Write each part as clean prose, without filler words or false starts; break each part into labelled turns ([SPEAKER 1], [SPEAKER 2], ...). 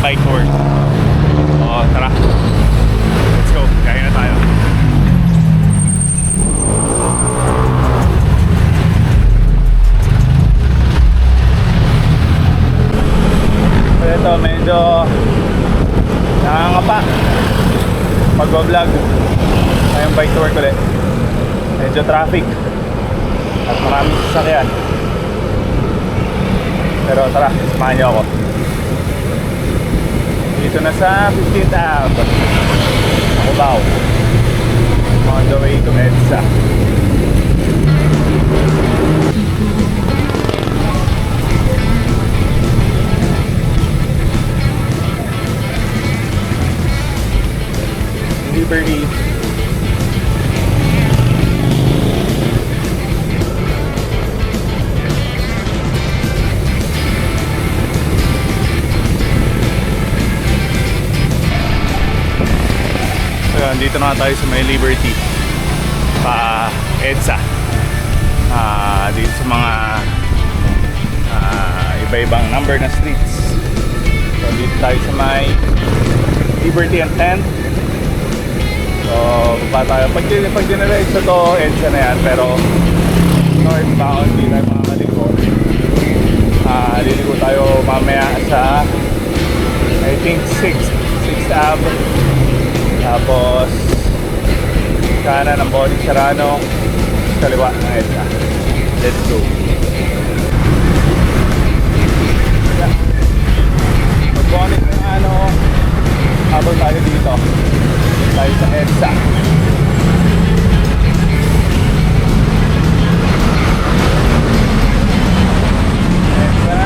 [SPEAKER 1] bike tour. O, tara. Let's go. Kaya na tayo. So, ito, medyo nakangapa pag-vlog ngayong bike tour ko ulit. Medyo traffic at maraming sasakyan, pero tara, samahan niyo ako. Dito na sa 15th Ave, Cubao, on the way to EDSA. Liberty. Dito na tayo sa may Liberty pa EDSA. Dito sa mga iba-ibang number na streets. So dito tayo sa may Liberty and 10. So baba tayo. Pag dinadiretso to, EDSA na yan. Pero northbound, hindi tayo makakaliko. Liliko tayo mamaya sa I think 6th Ave. Tapos kanan ng Body Serrano, kaliwa ng EDSA. Let's go. Mag-bonnet ng habang tayo dito tayo sa EDSA. EDSA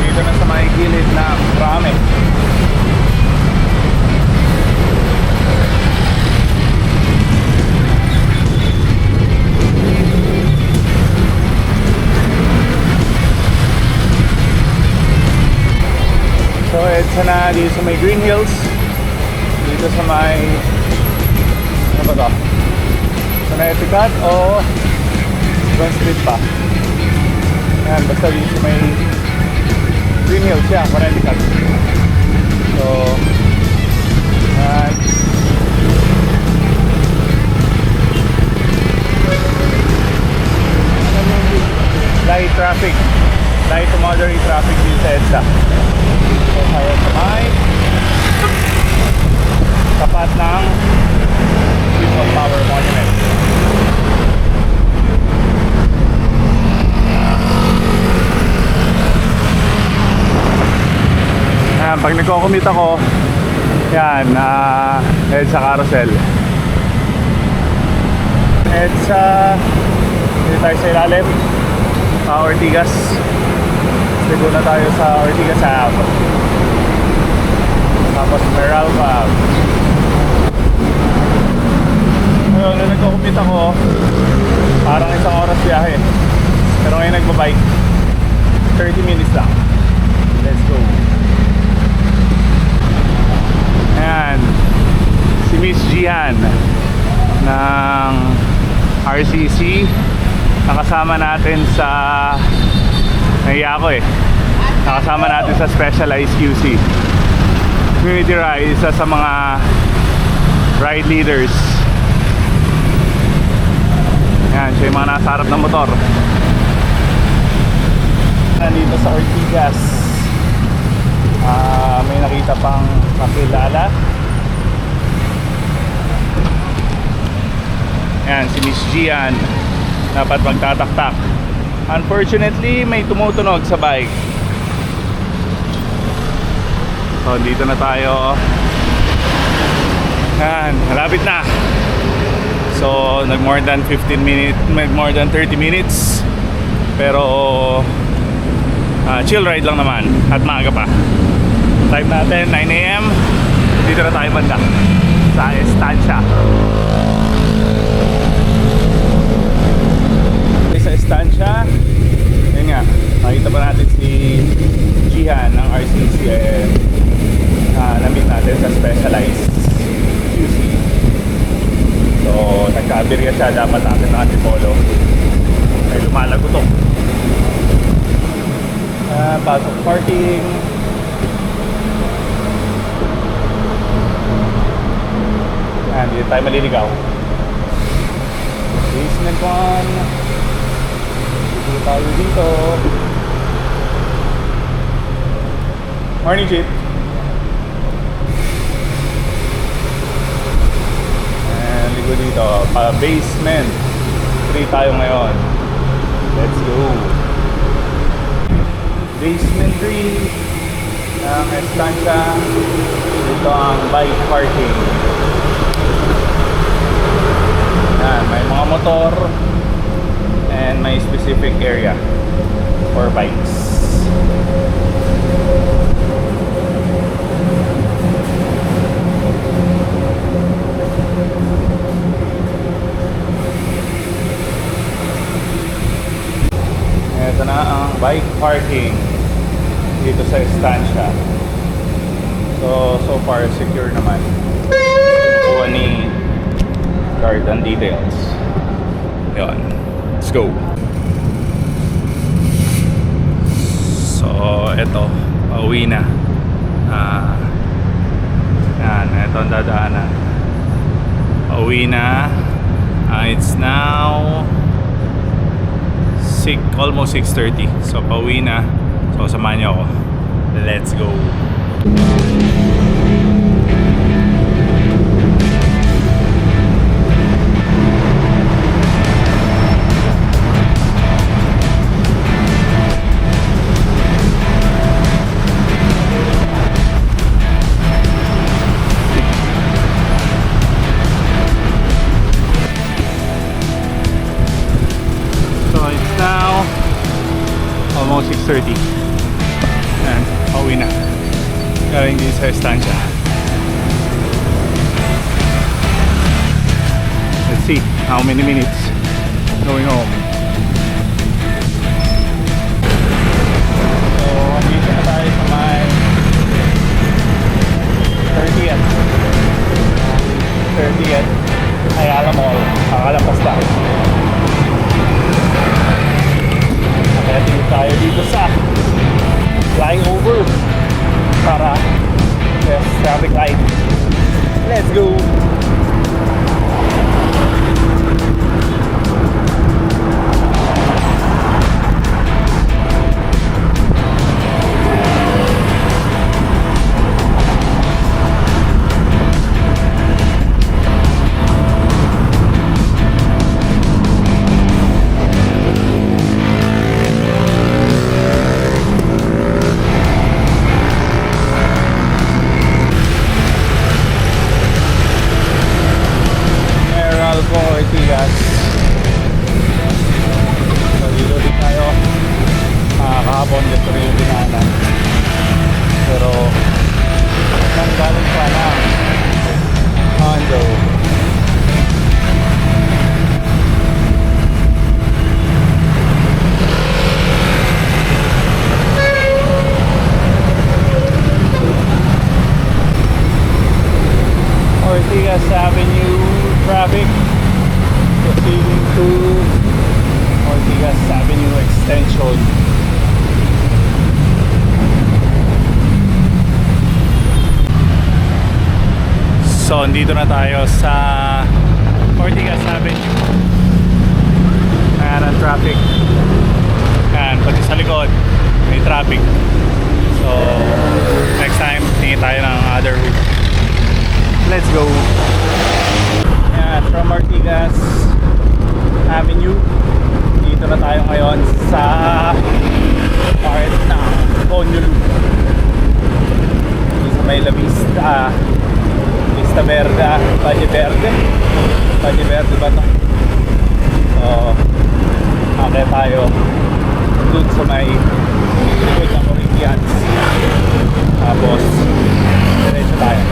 [SPEAKER 1] dito na sa may gilid na Rame. So EDSA na dito sa may Green Hills. Dito sa may ano ba to? Sa Etiquette o Grand Street pa. Yan, basta dito sa may Green Hills siya, Etiquette. So yan. Light traffic, light to moderate traffic dito sa EDSA. So tayo sa may tapat ng People's Power Monument. Ayan, pag nagko-commute ako, yan, EDSA Carousel. EDSA, dito tayo sa ilalim, Ortigas. Ligo na tayo sa Ortigas Ave. Tapos Meralco Ave. Ngayon, nung nagko-commute ako, parang isang oras biyahe. Pero ngayon nagbabike, 30 minutes lang. Let's go. Ayan, si Miss Jihan ng RCC, nakasama natin sa nahiya ako nakasama natin sa Specialized QC Community Ride, isa sa mga ride leaders. Yan, siya yung mga nasa harap ng motor. Nandito sa Ortigas, may nakita pang kakilala. Yan, si Miss Gian dapat magtataktak. Unfortunately, may tumutunog sa bike. So, dito na tayo. Yan, malapit na. So, nag more than 30 minutes. Pero chill ride lang naman at maaga pa. Time natin 9 AM. Dito na tayo banda sa Estancia. Sa Estancia, yun nga, makita pa natin si Jihan ng RCC. Na-meet natin sa Specialized QC. So, nagka-aberya siya, dapat natin ng antipolo. Ay lumalago to. Pasok parking. Hindi tayo maliligaw. Basement 1. Dito tayo dito. Morning, Chief. And ligo dito. Basement 3 tayo ngayon. Let's go. Basement 3 ng Estancia. Dito ang bike parking. Yan, may mga motor and may specific area for bikes. Ito na ang bike parking dito sa Estancia. So far secure naman. Kuha ni garden details. Yun. Let's go. So, eto. Pauwi na. Yan. Eto ang dadaanan. Pauwi na. It's now almost 6:30. So, pauwi na. So, samahan niyo ako. Let's go. Almost 6:30 and pauwi na galing din sa Estancia. Let's see how many minutes going home. So andito na tayo sa may 30th Ayala Mall. Kakalapas tayo. Heading tayo dito sa flying over para traffic light. Let's go! Ortigas. So dito din tayo kahapon dito rin yung dinaanan, pero nanggaling pa na Hondo. Ortigas Avenue traffic proceeding to Ortigas Avenue Extension. So, andito na tayo sa Ortigas Avenue. Ayan ang traffic. Ayan, pati sa likod may traffic. So, next time, tingin tayo ng other route. Let's go! Ayan, from Ortigas Avenue, dito na tayo ngayon sa part ng Ponyo Loop. Dito sa may La Vista, Vista Verde, Valle Verde ba ito? So, okay tayo dun sa may likod ng Corinthians. Tapos diretso tayo.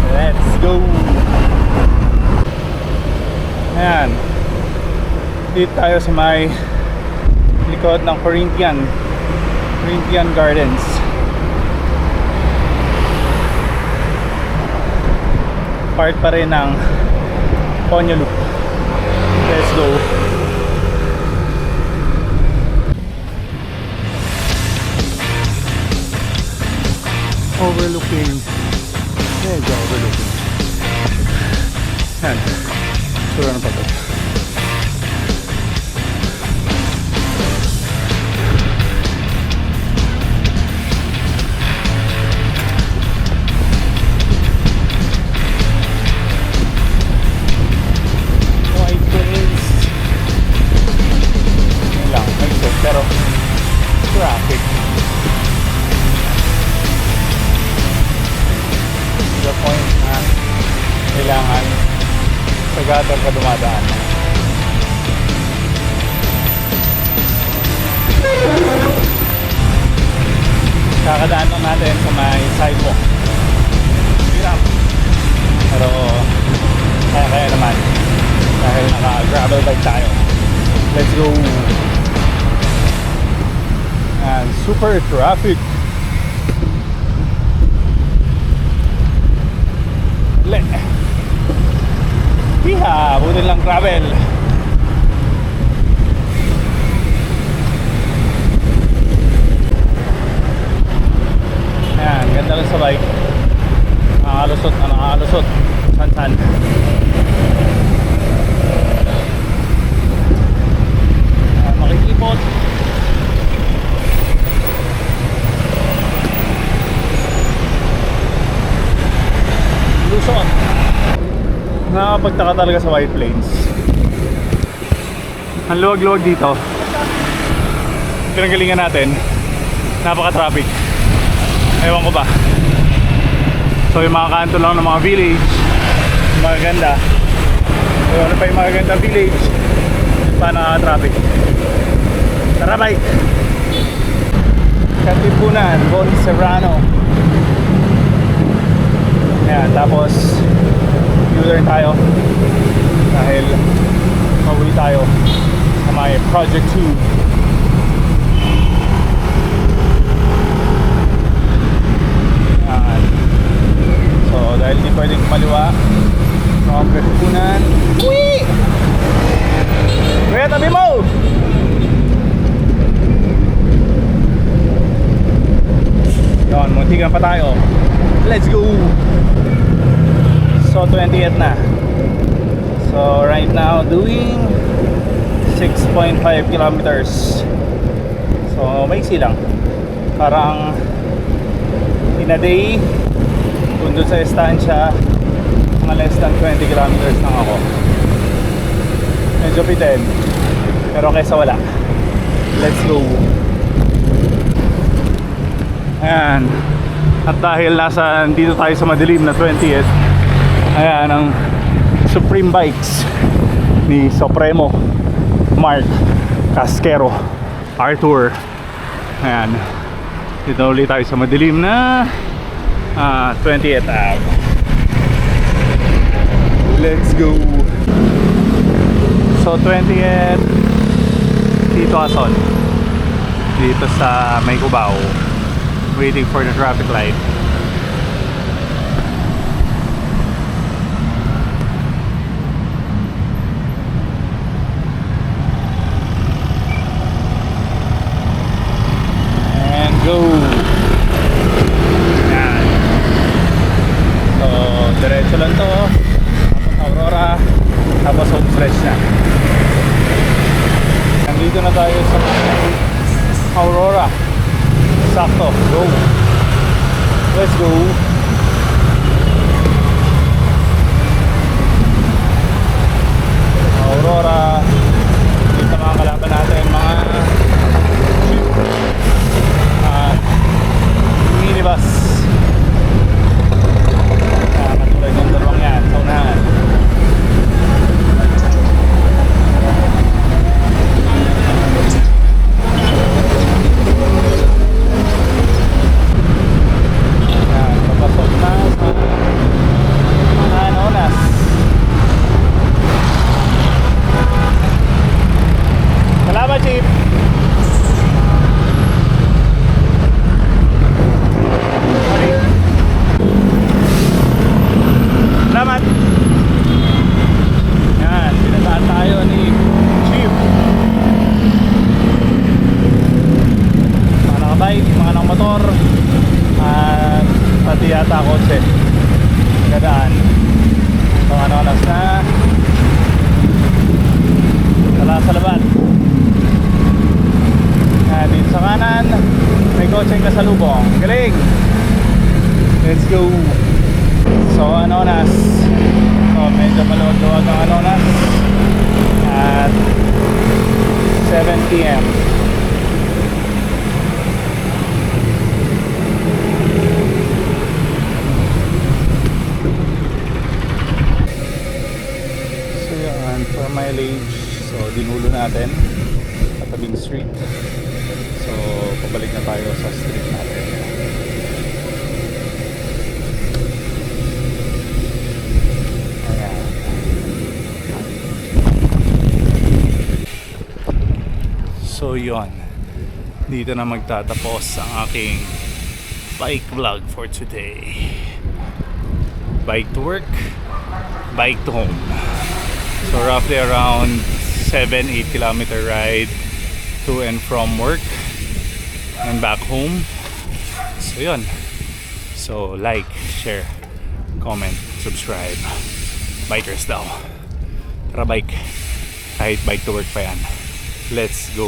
[SPEAKER 1] Let's go! Ayan, dito tayo sa may likod ng Corinthian Gardens. Part pa rin ng Ponyo Loop. Let's go. Medyo overlooking Yan. Sura na pa to. White Plains. Yun lang. Exit. Pero traffic. To the point na kailangan sa gutter ka dumadaan. Kakadaan lang natin sa may sidewalk. Hirap. Pero kaya naman dahil naka-gravel bike tayo. Let's go. And super traffic. Hiha, buti lang travel. Ayan, ganda lang sa bike. Nakakalusot. San-san. Ayan, makikipot. Lusot. Nakakapagtaka talaga sa White Plains. Ang luwag-luwag dito. Pinagalingan natin. Napaka-traffic. Ewan ko ba. So yung mga kanto lang ng mga village, magaganda. So ano pa yung magaganda village, pa nakaka-traffic. Tara bike! Katipunan, Bon Serrano. Ayan, tapos U-turn tayo dahil mauwi tayo sa may Project 2. Ayan. So dahil di pwedeng kumaliwa sa Katipunan. Uwi! Kuya, tabi mo! Yun, muntikan pa tayo. Let's go! So 28 na. So right now doing 6.5 kilometers. So maiksi lang. Parang in a day kung doon sa estansya mga less than 20 kilometers lang ako. Medyo pitin pero kaysa wala. Let's go. Ayan. At dahil dito tayo sa madilim na 20th, ayan ang Supreme Bikes ni Supremo Mark Casquero Arthur. Ayan, dito ulit tayo sa madilim na 20th Ave. Let's go. So 20th Tito Ason, dito sa May Cubao, waiting for the traffic light. Go! Yan. So, diretso lang to. Tapos Aurora. Tapos home stretch na. Nandito na tayo sa Aurora. Sakto. Go! Let's go! Aurora. Dito mga kalaban natin. Mga minibus. Matulad yung dalawang yan sa unahan. Papasok na sa mga Anonas. Salamat, Chief! Salamat. Yan, pinataan tayo ni Chief. Mga nakabike, mga nakamotor, at pati yata kotse. Gadaan. So Anonas na. Tala sa laban. Dito sa kanan, may kotseng kasalubong. Galing! Let's go! So, Anonas. So, medyo maluwag-luwag ang Anonas. At 7 p.m. So, yan. For mileage. So, dinulo natin. Katabing street. So, pabalik na tayo sa street natin. Ayan. So, yun. Dito na magtatapos ang aking bike vlog for today. Bike to work, bike to home. So, roughly around 7-8 kilometer ride to and from work and back home. So yun. So like, share, comment, subscribe. Bikers daw. Tara bike. Kahit bike to work pa yan. Let's go.